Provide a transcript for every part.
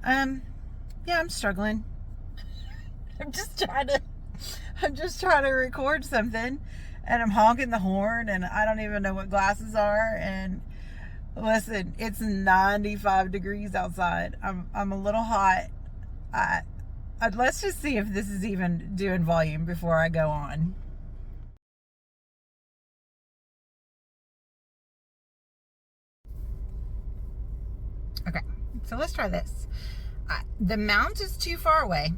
Yeah, I'm struggling. I'm just trying to record something, and I'm honking the horn, and I don't even know what glasses are. And listen, it's 95 degrees outside. I'm a little hot. Let's just see if this is even doing volume before I go on. Okay, so let's try this. The mount is too far away.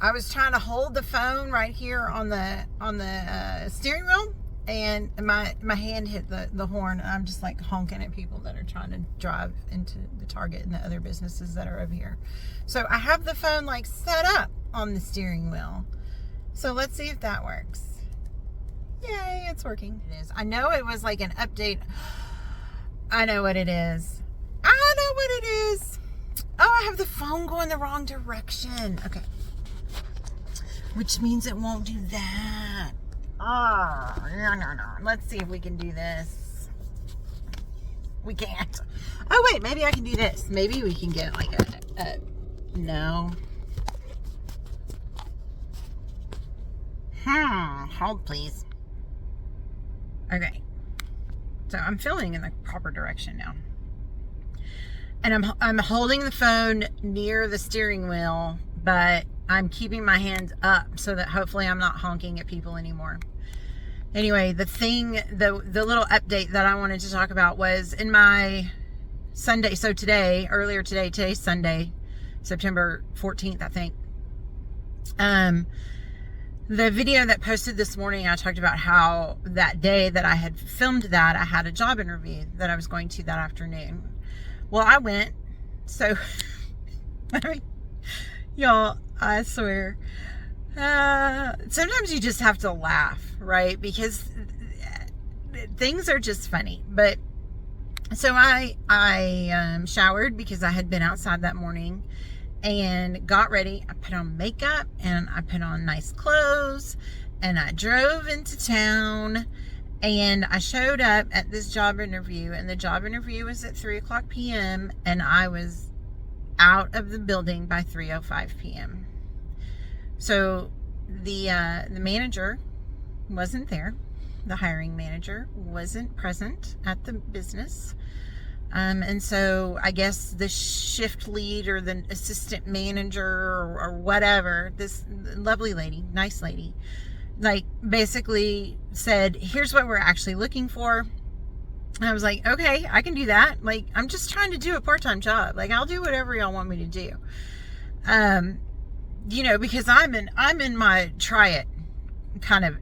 I was trying to hold the phone right here on the steering wheel, and my hand hit the horn, and I'm just like honking at people that are trying to drive into the Target and the other businesses that are over here. So I have the phone like set up on the steering wheel. So let's see if that works. Yay, it's working. It is. I know it was like an update. I know what it is. I know what it is. Oh, I have the phone going the wrong direction. Okay. Which means it won't do that. Oh, no. Let's see if we can do this. We can't. Oh, wait, maybe I can do this. Maybe we can get like a no. Hold please. Okay. So I'm filming in the proper direction now. And I'm holding the phone near the steering wheel, but I'm keeping my hands up so that hopefully I'm not honking at people anymore. Anyway, the little update that I wanted to talk about was in my Sunday. So today's Sunday, September 14th, I think. The video that posted this morning, I talked about how that day that I had filmed that, I had a job interview that I was going to that afternoon. Well, I went. So, y'all, I swear, sometimes you just have to laugh, right? Because things are just funny. But so I showered because I had been outside that morning and got ready. I put on makeup and I put on nice clothes and I drove into town and I showed up at this job interview, and the job interview was at 3:00 p.m. and I was out of the building by 3:05 p.m. So the manager wasn't there. The hiring manager wasn't present at the business. And so I guess the shift lead or the assistant manager or whatever, this lovely lady, nice lady, like basically said, here's what we're actually looking for. And I was like, okay, I can do that. Like, I'm just trying to do a part-time job. Like, I'll do whatever y'all want me to do. Because I'm in my try it kind of,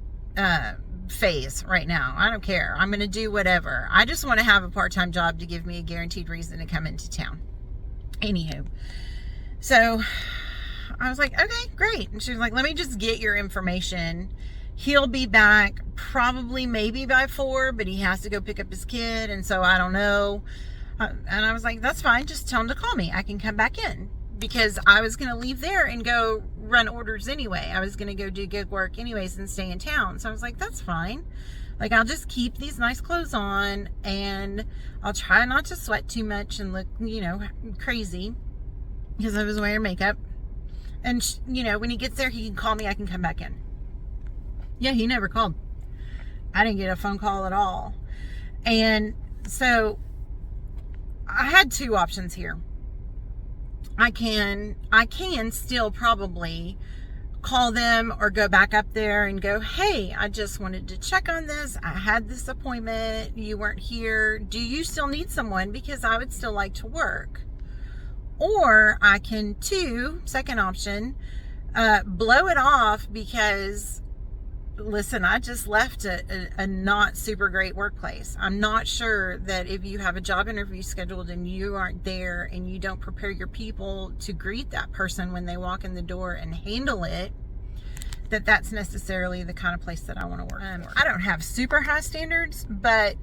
phase right now. I don't care. I'm going to do whatever. I just want to have a part-time job to give me a guaranteed reason to come into town. Anywho, so I was like, okay, great. And she was like, let me just get your information. He'll be back probably maybe by 4, but he has to go pick up his kid. And so I don't know. And I was like, that's fine. Just tell him to call me. I can come back in. Because I was going to leave there and go run orders anyway. I was going to go do gig work anyways and stay in town. So I was like, that's fine. Like, I'll just keep these nice clothes on and I'll try not to sweat too much and look, crazy because I was wearing makeup. And, when he gets there, he can call me. I can come back in. Yeah, he never called. I didn't get a phone call at all. And so I had two options here. I can still probably call them or go back up there and go, hey, I just wanted to check on this. I had this appointment. You weren't here. Do you still need someone? Because I would still like to work. Or I can, second option, blow it off because, listen, I just left a not super great workplace. I'm not sure that if you have a job interview scheduled and you aren't there and you don't prepare your people to greet that person when they walk in the door and handle it, that's necessarily the kind of place that I want to work. I don't have super high standards, but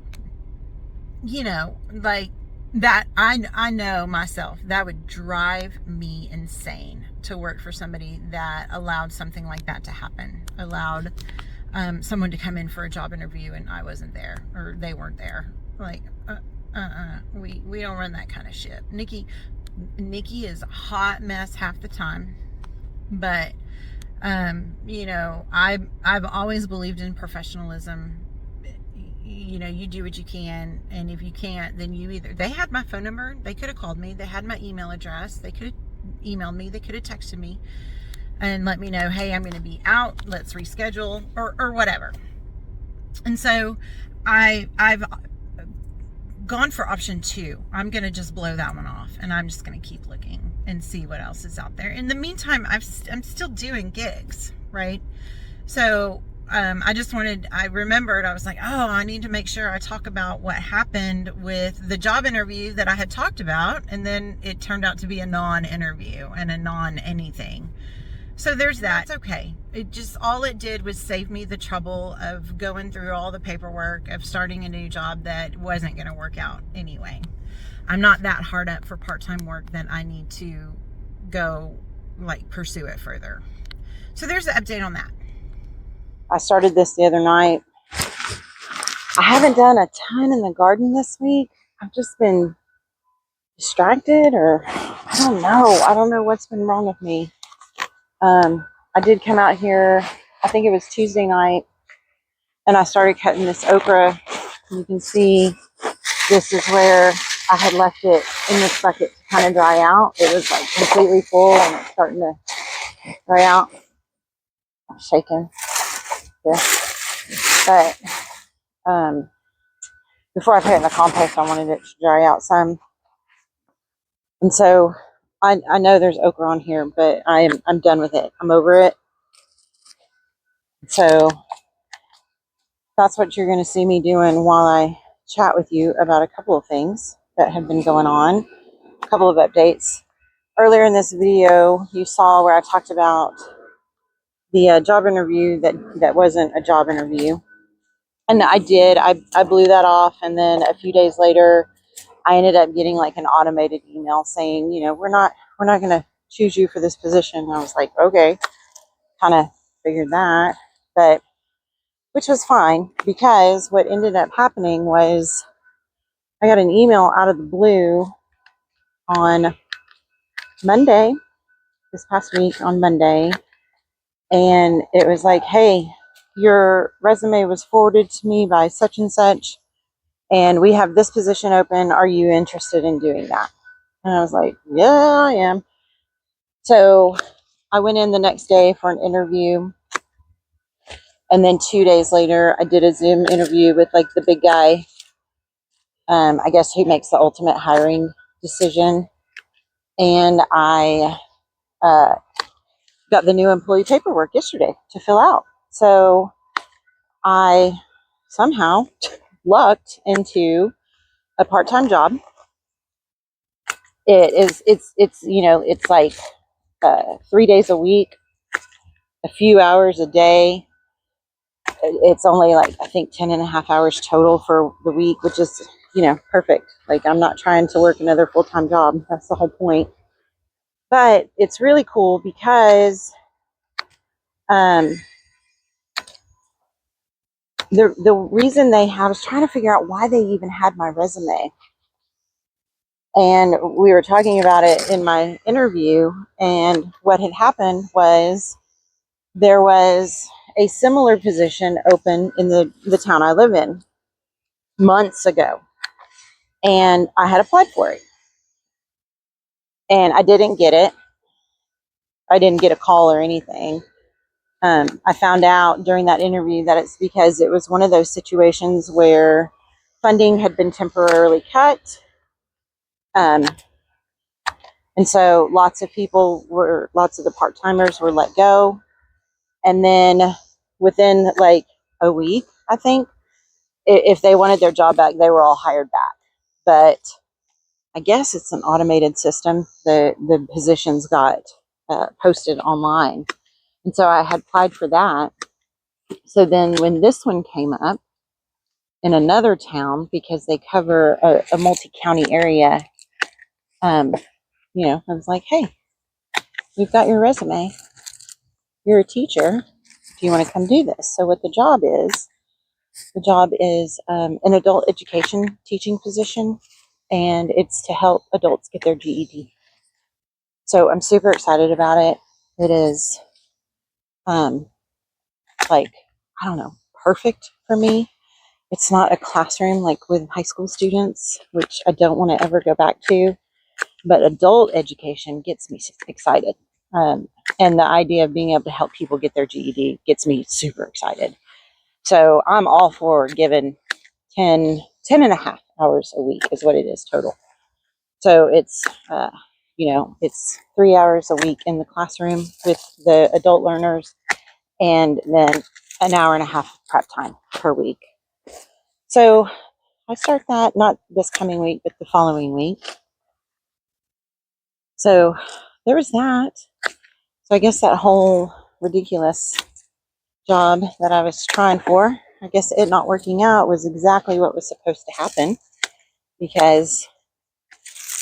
like that, I know myself, that would drive me insane to work for somebody that allowed something like that to happen. Allowed someone to come in for a job interview and I wasn't there or they weren't there. Like, we don't run that kind of shit. Nikki, Nikki is a hot mess half the time, but you know, I've always believed in professionalism. You know, you do what you can, and if you can't, then you either, they had my phone number, they could have called me, they had my email address, they could have emailed me, they could have texted me and let me know, hey, I'm going to be out, let's reschedule, or whatever. And so I've gone for option 2. I'm going to just blow that one off, and I'm just going to keep looking and see what else is out there. In the meantime, I'm still doing gigs, right? So I remembered, I was like, oh, I need to make sure I talk about what happened with the job interview that I had talked about. And then it turned out to be a non-interview and a non-anything. So there's that. It's okay. All it did was save me the trouble of going through all the paperwork of starting a new job that wasn't going to work out anyway. I'm not that hard up for part-time work that I need to go pursue it further. So there's the update on that. I started this the other night. I haven't done a ton in the garden this week. I've just been distracted, or I don't know. I don't know what's been wrong with me. I did come out here, I think it was Tuesday night, and I started cutting this okra. You can see this is where I had left it in this bucket to kind of dry out. It was like completely full and it's starting to dry out. I'm shaking this. But before I put it in the compost, I wanted it to dry out some. And so I know there's okra on here, but I'm done with it. I'm over it. So that's what you're going to see me doing while I chat with you about a couple of things that have been going on, a couple of updates. Earlier in this video, you saw where I talked about the job interview that wasn't a job interview. And I did. I blew that off. And then a few days later, I ended up getting like an automated email saying, you know, we're not going to choose you for this position. And I was like, okay, kind of figured that, but which was fine, because what ended up happening was I got an email out of the blue on Monday, this past week on Monday, and it was like, hey, your resume was forwarded to me by such and such, and we have this position open. Are you interested in doing that? And I was like, yeah, I am. So I went in the next day for an interview. And then 2 days later, I did a Zoom interview with like the big guy. I guess who makes the ultimate hiring decision. And I got the new employee paperwork yesterday to fill out. So I somehow lucked into a part-time job. It's you know, it's like 3 days a week, a few hours a day. It's only like, I think 10.5 hours total for the week, which is, you know, perfect. Like, I'm not trying to work another full-time job. That's the whole point. But it's really cool because the reason I was trying to figure out why they even had my resume. And we were talking about it in my interview, and what had happened was there was a similar position open in the town I live in months ago. And I had applied for it. And I didn't get it. I didn't get a call or anything. I found out during that interview that it's because it was one of those situations where funding had been temporarily cut. And so lots of the part-timers were let go. And then within like a week, I think, if they wanted their job back, they were all hired back. But I guess it's an automated system. The positions got posted online. And so I had applied for that. So then when this one came up in another town, because they cover a multi-county area, you know, I was like, hey, we've got your resume. You're a teacher. Do you want to come do this? So what the job is an adult education teaching position, and it's to help adults get their GED. So I'm super excited about it. It is like, I don't know, perfect for me. It's not a classroom like with high school students, which I don't want to ever go back to, but adult education gets me excited. And the idea of being able to help people get their GED gets me super excited. So I'm all for giving 10 and a half hours a week is what it is total. So it's, it's 3 hours a week in the classroom with the adult learners, and then an hour and a half of prep time per week. So I start that not this coming week, but the following week. So there was that. So I guess that whole ridiculous job that I was trying for, I guess it not working out was exactly what was supposed to happen. Because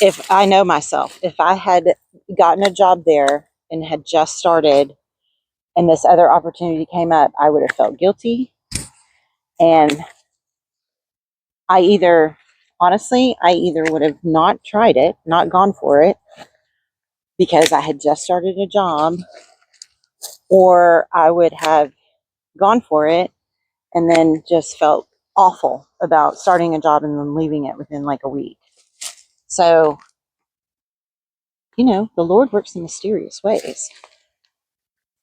if I know myself, if I had gotten a job there and had just started and this other opportunity came up, I would have felt guilty. And honestly, I either would have not tried it, not gone for it, because I had just started a job, or I would have gone for it and then just felt awful about starting a job and then leaving it within like a week. So, the Lord works in mysterious ways.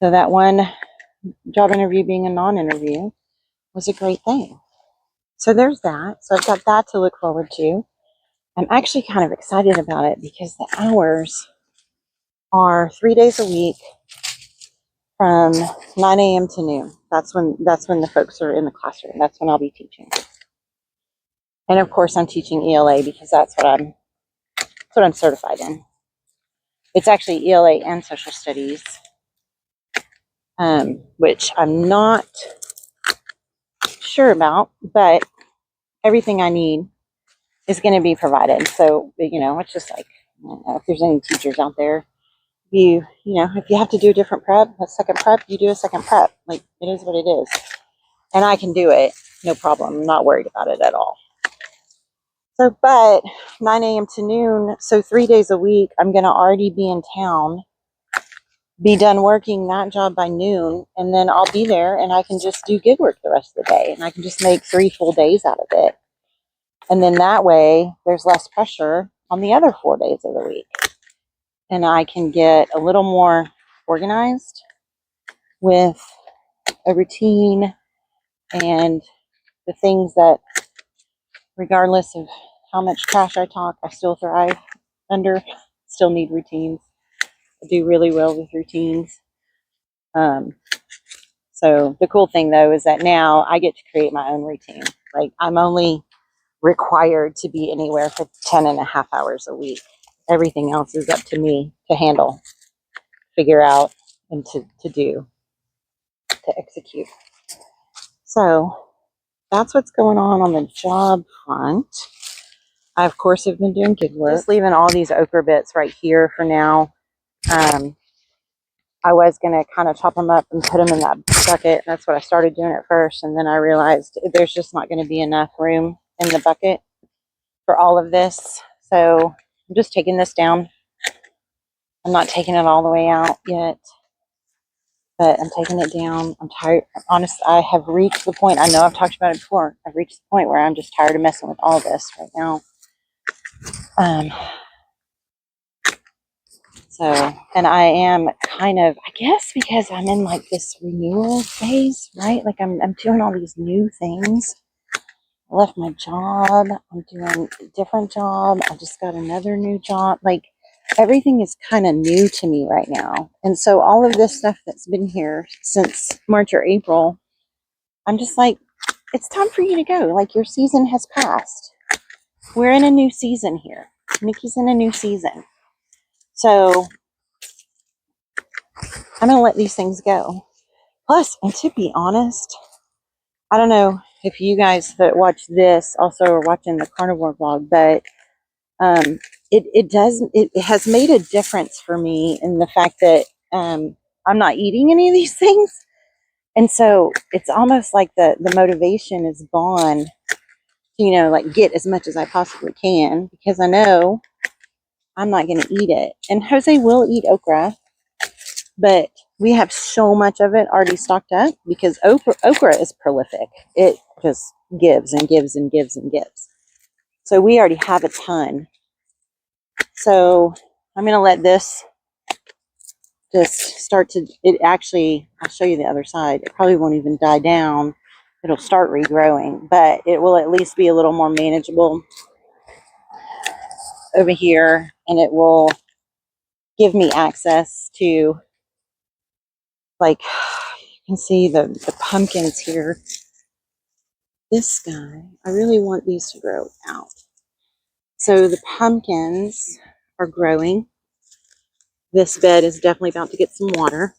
So that one job interview being a non-interview was a great thing. So there's that. So I've got that to look forward to. I'm actually kind of excited about it because the hours are 3 days a week from 9 a.m. to noon. That's when the folks are in the classroom. That's when I'll be teaching. And of course I'm teaching ELA because that's what I'm certified in. It's actually ELA and social studies, which I'm not sure about, but everything I need is going to be provided. So, it's just like, I don't know if there's any teachers out there. If you have to do a different prep, a second prep, you do a second prep. Like, it is what it is. And I can do it, no problem. I'm not worried about it at all. So, but 9 a.m. to noon, so 3 days a week, I'm going to already be in town, be done working that job by noon, and then I'll be there and I can just do gig work the rest of the day. And I can just make 3 full days out of it. And then that way, there's less pressure on the other 4 days of the week. And I can get a little more organized with a routine and the things that, regardless of how much trash I talk, I still thrive under, still need routines. I do really well with routines. So the cool thing though is that now I get to create my own routine. Like, I'm only required to be anywhere for 10 and a half hours a week. Everything else is up to me to handle, figure out, and to do, to execute. So that's what's going on the job front. I, of course, have been doing gig work. Just leaving all these okra bits right here for now. I was going to kind of chop them up and put them in that bucket. That's what I started doing at first. And then I realized there's just not going to be enough room in the bucket for all of this. So I'm just taking this down. I'm not taking it all the way out yet, but I'm taking it down. I'm tired. Honestly, I have reached the point. I know I've talked about it before. I've reached the point where I'm just tired of messing with all this right now. So, and I am kind of, I guess, because I'm in like this renewal phase, right? Like I'm doing all these new things. I left my job. I'm doing a different job. I just got another new job. Like, everything is kind of new to me right now. And so all of this stuff that's been here since March or April, I'm just like, it's time for you to go. Like, your season has passed. We're in a new season here. Nikki's in a new season. So I'm going to let these things go. Plus, and to be honest, I don't know if you guys that watch this also are watching the carnivore vlog, but it has made a difference for me in the fact that I'm not eating any of these things. And so it's almost like the motivation is gone to, like, get as much as I possibly can, because I know I'm not going to eat it. And Jose will eat okra, but we have so much of it already stocked up because okra is prolific. It just gives and gives and gives and gives. So we already have a ton. So I'm going to let this just start to, it actually, I'll show you the other side. It probably won't even die down. It'll start regrowing, but it will at least be a little more manageable over here, and it will give me access to, like, you can see the pumpkins here. This guy, I really want these to grow out. So the pumpkins are growing. This bed is definitely about to get some water.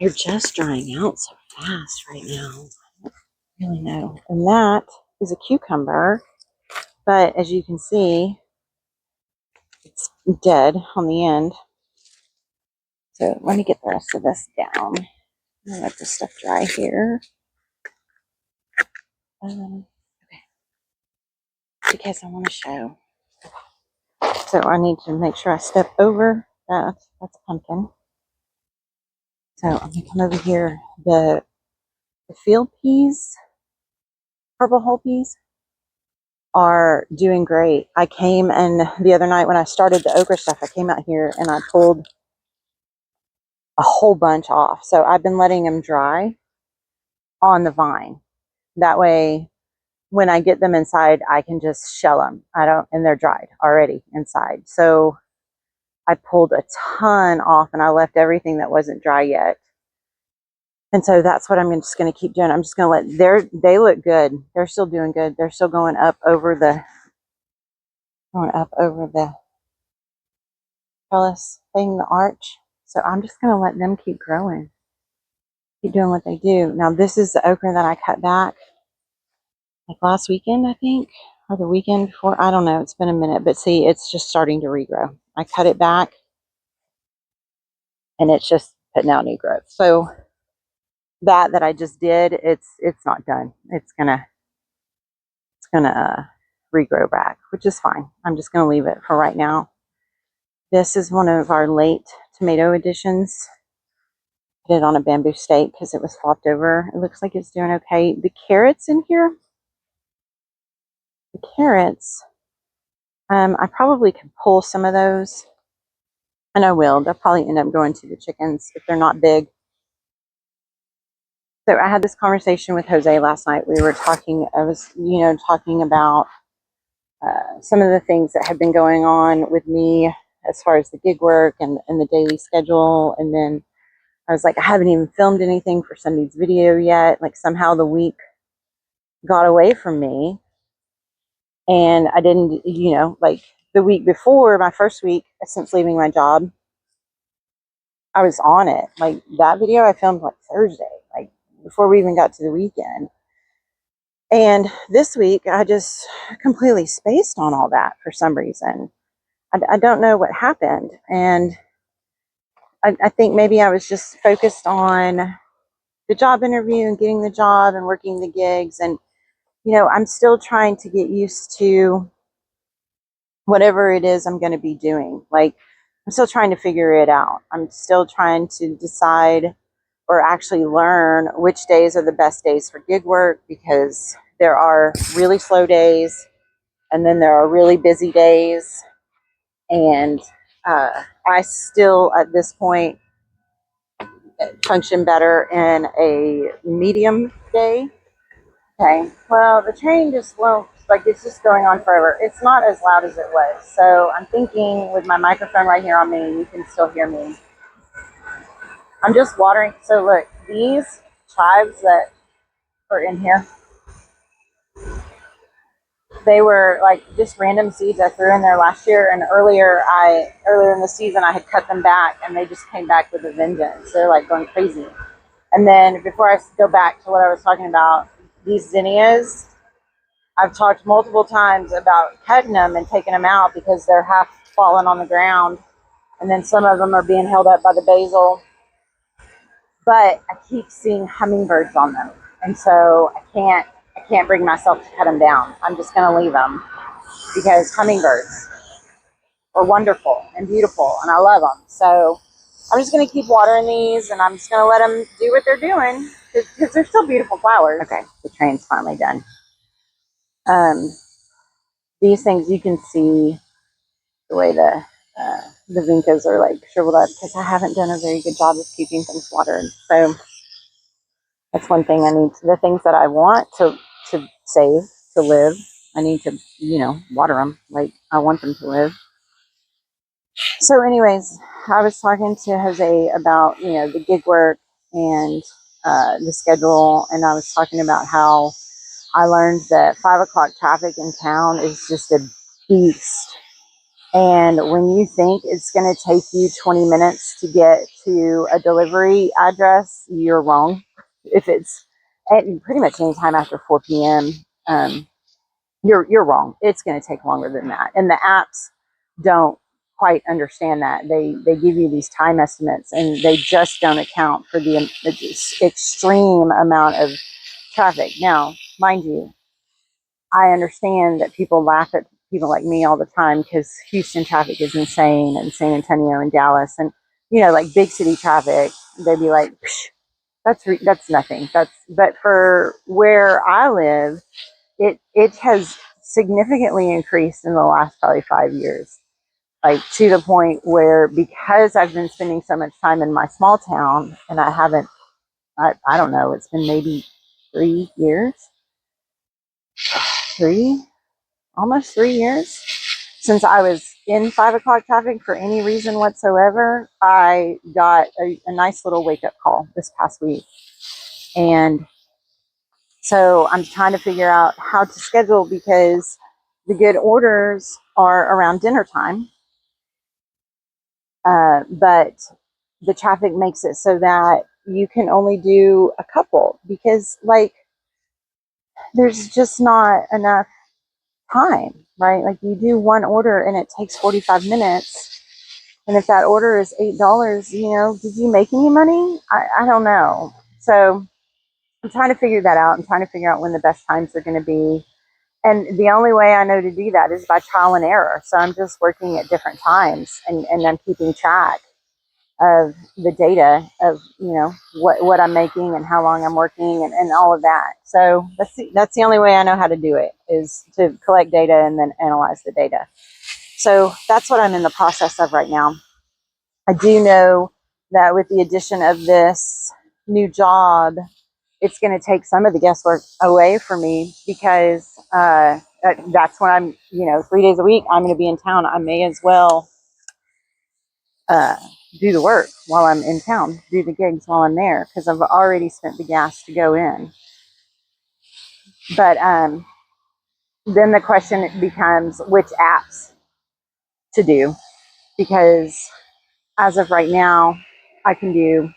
They're just drying out so fast right now. I don't really know. And that is a cucumber, but as you can see, it's dead on the end. So let me get the rest of this down. I'll let this stuff dry here. Okay. Because I want to show. So I need to make sure I step over that. That's a pumpkin. So I'm going to come over here. The field peas, purple whole peas, are doing great. I came, and the other night when I started the okra stuff, I came out here and I pulled a whole bunch off. So I've been letting them dry on the vine. That way, when I get them inside, I can just shell them. And they're dried already inside. So I pulled a ton off, and I left everything that wasn't dry yet. And so that's what I'm just going to keep doing. I'm just going to they look good. They're still doing good. They're still going up over the trellis thing, the arch. So I'm just going to let them keep growing, keep doing what they do. Now this is the okra that I cut back like last weekend, I think, or the weekend before. I don't know. It's been a minute, but see, it's just starting to regrow. I cut it back and it's just putting out new growth. So that I just did, it's not done. It's gonna regrow back, which is fine. I'm just gonna leave it for right now. This is one of our late tomato additions. Put it on a bamboo stake because it was flopped over. It looks like it's doing okay. The carrots in here, I probably could pull some of those, and I will. They'll probably end up going to the chickens if they're not big. So I had this conversation with Jose last night. We were talking, I was, talking about some of the things that have been going on with me as far as the gig work and the daily schedule. And then I was like, I haven't even filmed anything for Sunday's video yet. Like somehow the week got away from me. And I didn't, like the week before, my first week since leaving my job, I was on it. Like that video I filmed like Thursday, like before we even got to the weekend. And this week I just completely spaced on all that for some reason. I don't know what happened. And I think maybe I was just focused on the job interview and getting the job and working the gigs. And, I'm still trying to get used to whatever it is I'm going to be doing. Like, I'm still trying to figure it out. I'm still trying to decide or actually learn which days are the best days for gig work, because there are really slow days and then there are really busy days. And I still, at this point, function better in a medium day. Okay, well, the train just won't, like, it's just going on forever. It's not as loud as it was. So I'm thinking with my microphone right here on me, you can still hear me. I'm just watering. So look, these chives that are in here, they were like just random seeds I threw in there last year. And earlier in the season, I had cut them back and they just came back with a vengeance. They're like going crazy. And then before I go back to what I was talking about, these zinnias, I've talked multiple times about cutting them and taking them out because they're half fallen on the ground. And then some of them are being held up by the basil. But I keep seeing hummingbirds on them. And so I can't bring myself to cut them down. I'm just going to leave them because hummingbirds. are wonderful and beautiful, and I love them. So I'm just going to keep watering these, and I'm just going to let them do what they're doing because they're still beautiful flowers. Okay, the train's finally done. These things, you can see the way the vincas are like shriveled up because I haven't done a very good job of keeping things watered. So that's one thing I need. The things that I want to save, to live, I need to, water them like I want them to live. So anyways, I was talking to Jose about, the gig work and the schedule. And I was talking about how I learned that 5 o'clock traffic in town is just a beast. And when you think it's going to take you 20 minutes to get to a delivery address, you're wrong. If it's at pretty much any time after 4 p.m., you're wrong. It's going to take longer than that. And the apps don't quite understand that. They give you these time estimates, and they just don't account for the extreme amount of traffic. Now, mind you, I understand that people laugh at people like me all the time because Houston traffic is insane, and San Antonio and Dallas, and like big city traffic, they'd be like, that's nothing. But for where I live, it has significantly increased in the last probably 5 years, like to the point where, because I've been spending so much time in my small town, and I don't know, it's been maybe 3 years, almost 3 years since I was in 5 o'clock traffic for any reason whatsoever. I got a nice little wake up call this past week. And so I'm trying to figure out how to schedule, because the good orders are around dinner time. But the traffic makes it so that you can only do a couple, because there's just not enough time, right? Like, you do one order and it takes 45 minutes. And if that order is $8, did you make any money? I don't know. So I'm trying to figure that out. I'm trying to figure out when the best times are going to be. And the only way I know to do that is by trial and error. So I'm just working at different times, and I'm keeping track of the data of, what I'm making and how long I'm working, and all of that. So that's the only way I know how to do it, is to collect data and then analyze the data. So that's what I'm in the process of right now. I do know that with the addition of this new job, it's going to take some of the guesswork away from me, because that's when I'm, 3 days a week, I'm going to be in town. I may as well do the work while I'm in town, do the gigs while I'm there, because I've already spent the gas to go in. But then the question becomes which apps to do, because as of right now, I can do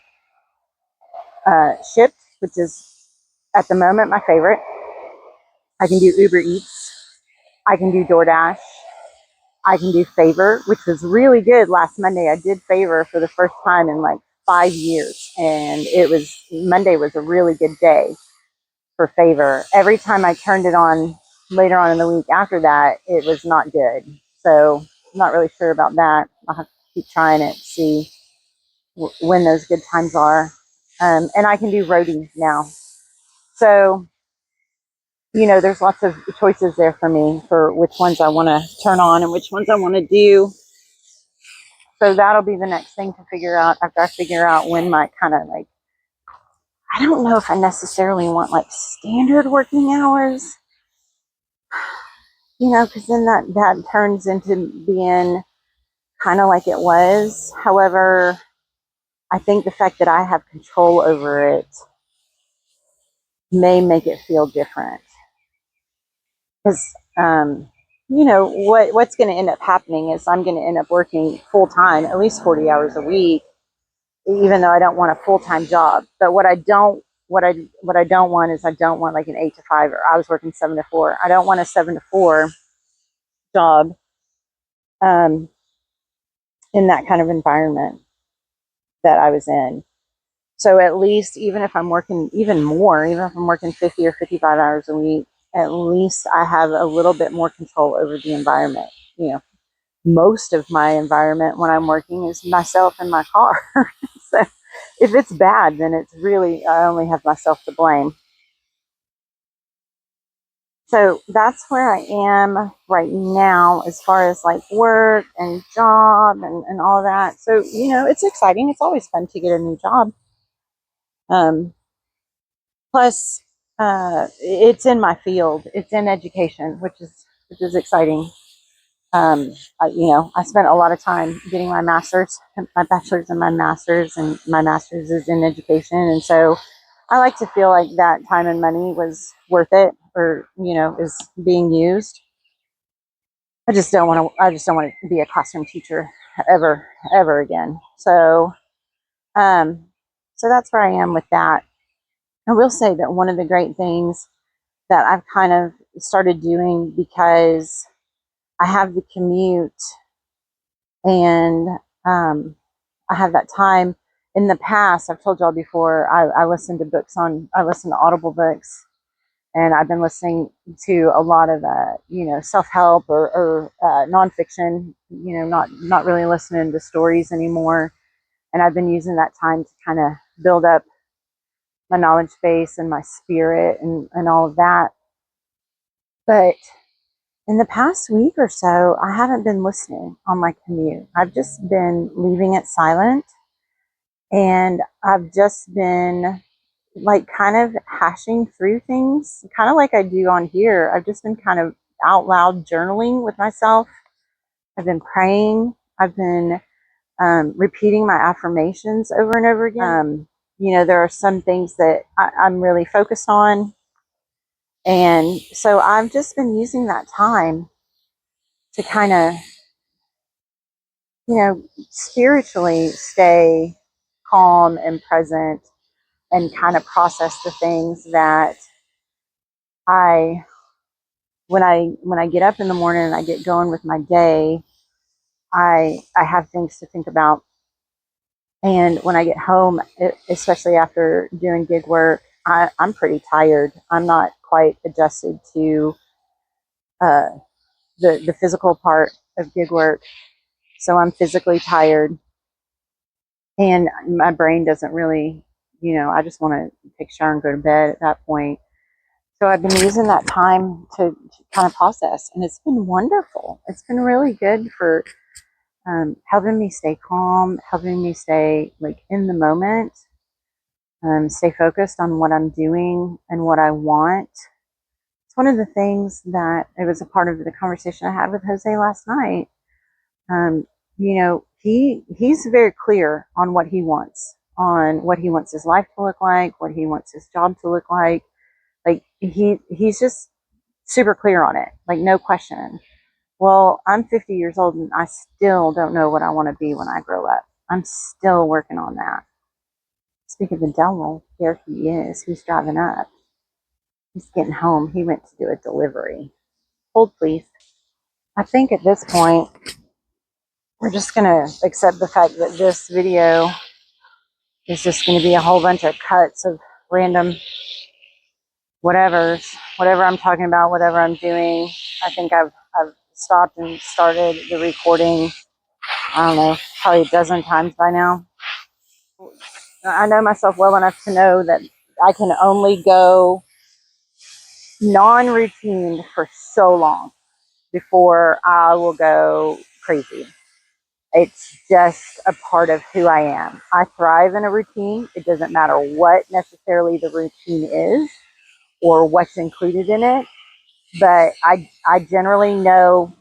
Shipt, which is at the moment my favorite. I can do Uber Eats. I can do DoorDash. I can do Favor, which was really good last Monday. I did Favor for the first time in like 5 years, and Monday was a really good day for Favor. Every time I turned it on later on in the week after that, it was not good. So I'm not really sure about that. I'll have to keep trying it to see when those good times are. And I can do Roadie now. So, there's lots of choices there for me for which ones I want to turn on and which ones I want to do. So that'll be the next thing to figure out, after I figure out when my kind of I don't know if I necessarily want standard working hours, because then that turns into being kind of like it was. However, I think the fact that I have control over it may make it feel different. Because, what's going to end up happening is I'm going to end up working full time, at least 40 hours a week, even though I don't want a full-time job. But what I don't want is, I don't want like an 8 to 5, or I was working 7 to 4. I don't want a 7 to 4 job in that kind of environment that I was in. So at least, even if I'm working even more, even if I'm working 50 or 55 hours a week, at least I have a little bit more control over the environment, most of my environment when I'm working is myself and my car. So if it's bad, then it's really, I only have myself to blame. So that's where I am right now as far as like work and job and all that. So, it's exciting. It's always fun to get a new job. Plus, it's in my field. It's in education, which is exciting. I spent a lot of time getting my master's, my bachelor's and my master's, and my master's is in education. And so I like to feel like that time and money was worth it, or, is being used. I just don't want to be a classroom teacher ever again. Um, so that's where I am with that. I will say that one of the great things that I've kind of started doing, because I have the commute and I have that time. In the past, I've told y'all before, I listen to Audible books, and I've been listening to a lot of, self-help or nonfiction, not really listening to stories anymore. And I've been using that time to kind of build up my knowledge base and my spirit and all of that. But in the past week or so, I haven't been listening on my commute. I've just been leaving it silent, and I've just been like kind of hashing through things, kind of like I do on here. I've just been kind of out loud journaling with myself. I've been praying. I've been repeating my affirmations over and over again. There are some things that I'm really focused on. And so I've just been using that time to kind of, spiritually stay calm and present, and kind of process the things that I when I get up in the morning and I get going with my day, I have things to think about. And when I get home, especially after doing gig work, I'm pretty tired. I'm not quite adjusted to uh, the physical part of gig work, so I'm physically tired, and my brain doesn't really, I just want to take a shower and go to bed at that point. So I've been using that time to kind of process, and it's been wonderful. It's been really good for helping me stay calm, helping me stay like in the moment, stay focused on what I'm doing and what I want. It's one of the things that it was a part of the conversation I had with Jose last night. He's very clear on what he wants his life to look like, what he wants his job to look like. Like he's just super clear on it, like no question. Well, I'm 50 years old and I still don't know what I want to be when I grow up. I'm still working on that. Speaking of the devil, there he is. He's driving up. He's getting home. He went to do a delivery. Hold, please. I think at this point, we're just going to accept the fact that this video is just going to be a whole bunch of cuts of random whatever I'm talking about, whatever I'm doing. I think I've stopped and started the recording, I don't know, probably a dozen times by now. I know myself well enough to know that I can only go non-routine for so long before I will go crazy. It's just a part of who I am. I thrive in a routine. It doesn't matter what necessarily the routine is or what's included in it, but I generally know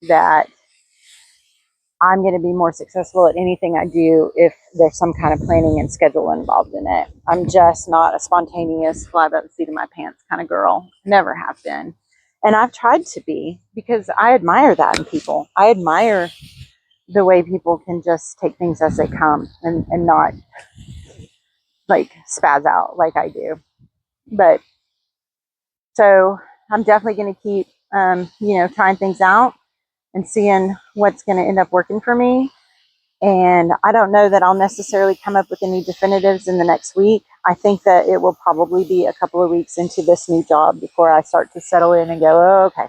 that I'm going to be more successful at anything I do if there's some kind of planning and schedule involved in it. I'm just not a spontaneous, fly by the seat of my pants kind of girl. Never have been. And I've tried to be, because I admire that in people. I admire the way people can just take things as they come and not like spaz out like I do. But so I'm definitely going to keep, trying things out and seeing what's going to end up working for me. And I don't know that I'll necessarily come up with any definitives in the next week. I think that it will probably be a couple of weeks into this new job before I start to settle in and go, oh, okay,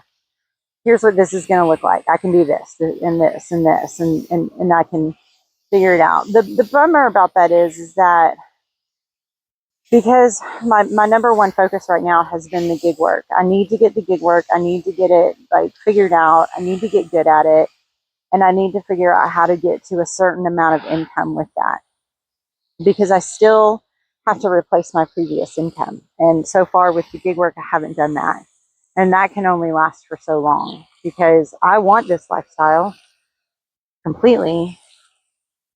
here's what this is going to look like. I can do this and this and this, and I can figure it out. The bummer about that is that because my number one focus right now has been the gig work. I need to get the gig work. I need to get it like figured out. I need to get good at it. And I need to figure out how to get to a certain amount of income with that, because I still have to replace my previous income. And so far with the gig work, I haven't done that. And that can only last for so long, because I want this lifestyle completely,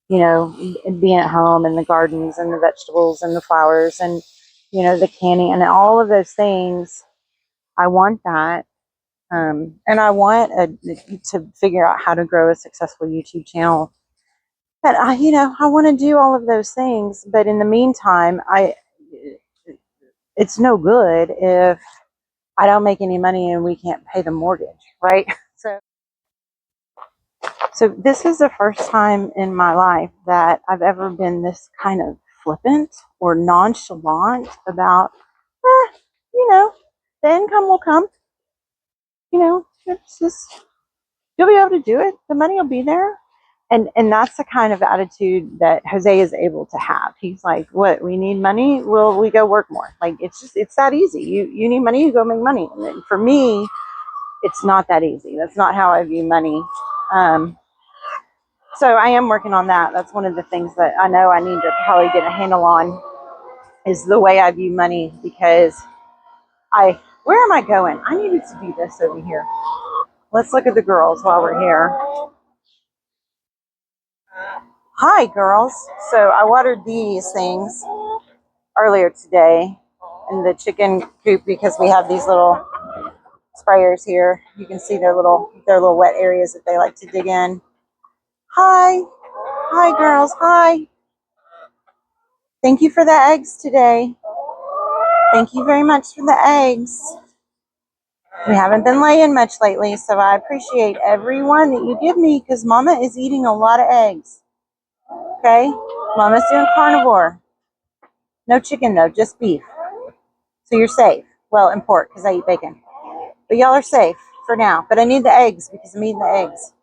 you know, being at home and the gardens and the vegetables and the flowers and, you know, the canning and all of those things. I want that. And I want to figure out how to grow a successful YouTube channel. But you know, I want to do all of those things. But in the meantime, it's no good if I don't make any money and we can't pay the mortgage, right? So this is the first time in my life that I've ever been this kind of flippant or nonchalant about, you know, the income will come. You know, it's just, you'll be able to do it. The money will be there. And that's the kind of attitude that Jose is able to have. He's like, what, we need money? Well, we go work more. Like, it's that easy. You need money, you go make money. And for me, it's not that easy. That's not how I view money. So I am working on that. That's one of the things that I know I need to probably get a handle on, is the way I view money, because where am I going? I needed to do this over here. Let's look at the girls while we're here. Hi, girls. So I watered these things earlier today in the chicken coop, because we have these little sprayers here. You can see their little wet areas that they like to dig in. Hi. Hi, girls. Hi. Thank you for the eggs today. Thank you very much for the eggs. We haven't been laying much lately, so I appreciate every one that you give me, because Mama is eating a lot of eggs. Okay? Mama's doing carnivore. No chicken, though, just beef. So you're safe. Well, and pork, because I eat bacon. But y'all are safe for now. But I need the eggs, because I'm eating the eggs.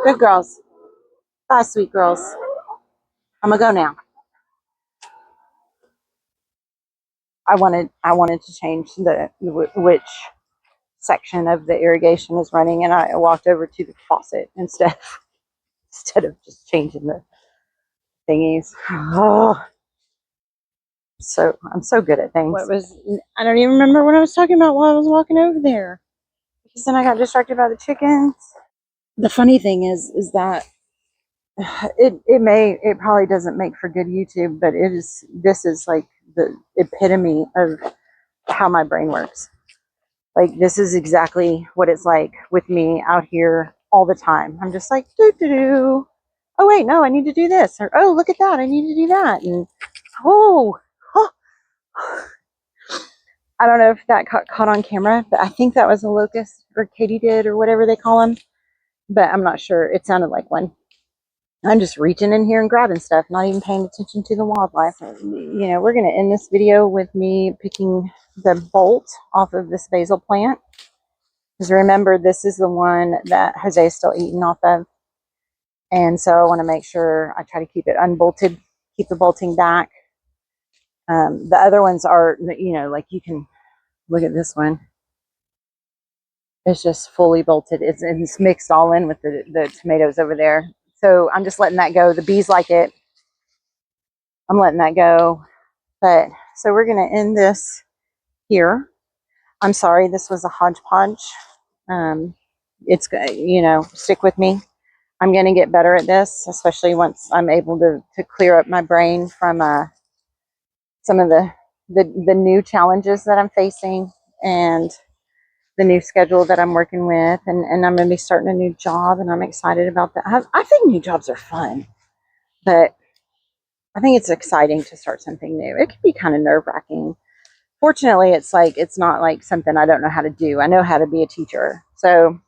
Good girls. Bye, sweet girls. I'm going to go now. I wanted to change which section of the irrigation is running, and I walked over to the faucet instead of just changing the thingies. Oh, so I'm so good at things. I don't even remember what I was talking about while I was walking over there, because then I got distracted by the chickens. The funny thing is that it probably doesn't make for good YouTube, but this is like the epitome of how my brain works. Like, this is exactly what it's like with me out here all the time. I'm just like, do. Oh wait, no, I need to do this. Or, oh, look at that, I need to do that. And oh, I don't know if that caught on camera, but I think that was a locust, or katydid, or whatever they call them. But I'm not sure. It sounded like one. I'm just reaching in here and grabbing stuff, not even paying attention to the wildlife. You know, we're going to end this video with me picking the bolt off of this basil plant. Because remember, this is the one that Jose is still eating off of. And so I want to make sure I try to keep it unbolted, keep the bolting back. The other ones are, you know, like, you can look at this one. It's just fully bolted. It's mixed all in with the tomatoes over there. So I'm just letting that go. The bees like it. I'm letting that go. But so we're going to end this here. I'm sorry, this was a hodgepodge. It's, you know, stick with me. I'm going to get better at this, especially once I'm able to clear up my brain from some of the new challenges that I'm facing, and the new schedule that I'm working with. And I'm going to be starting a new job, and I'm excited about that. I think new jobs are fun, but I think it's exciting to start something new. It can be kind of nerve-wracking. Fortunately, it's not like something I don't know how to do. I know how to be a teacher. So,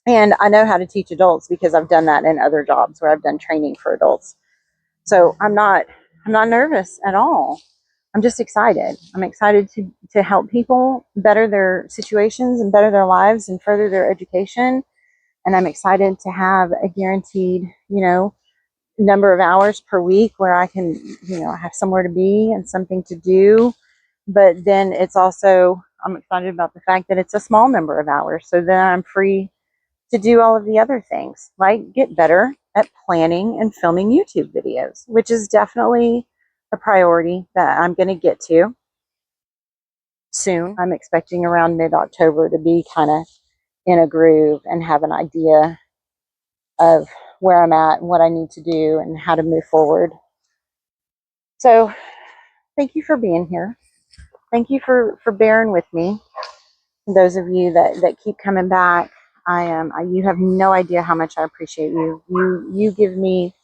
and I know how to teach adults, because I've done that in other jobs where I've done training for adults. So I'm not nervous at all. I'm just excited. I'm excited to help people better their situations and better their lives and further their education. And I'm excited to have a guaranteed, number of hours per week where I can, have somewhere to be and something to do. But then it's also, I'm excited about the fact that it's a small number of hours. So then I'm free to do all of the other things, like get better at planning and filming YouTube videos, which is definitely a priority that I'm going to get to soon. I'm expecting around mid-October to be kind of in a groove and have an idea of where I'm at and what I need to do and how to move forward. So thank you for being here. Thank you for bearing with me. Those of you that keep coming back, you have no idea how much I appreciate you. You give me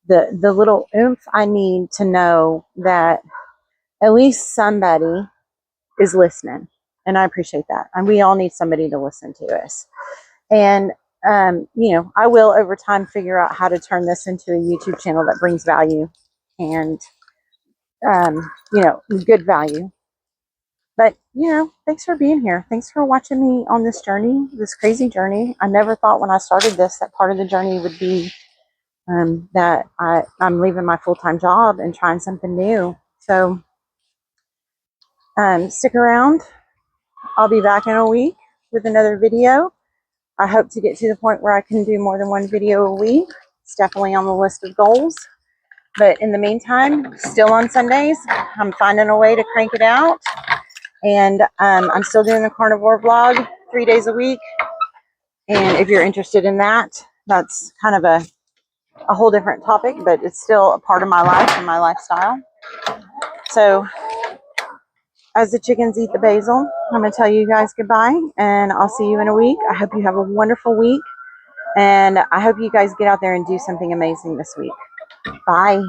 the little oomph I need to know that at least somebody is listening. And I appreciate that. And we all need somebody to listen to us. And, I will over time figure out how to turn this into a YouTube channel that brings value and, good value. But, thanks for being here. Thanks for watching me on this journey, this crazy journey. I never thought when I started this that part of the journey would be that I'm leaving my full-time job and trying something new. So stick around. I'll be back in a week with another video. I hope to get to the point where I can do more than one video a week. It's definitely on the list of goals. But in the meantime, still on Sundays, I'm finding a way to crank it out. And I'm still doing the carnivore vlog 3 days a week. And if you're interested in that, that's kind of a whole different topic, but it's still a part of my life and my lifestyle. So as the chickens eat the basil, I'm going to tell you guys goodbye, and I'll see you in a week. I hope you have a wonderful week, and I hope you guys get out there and do something amazing this week. Bye.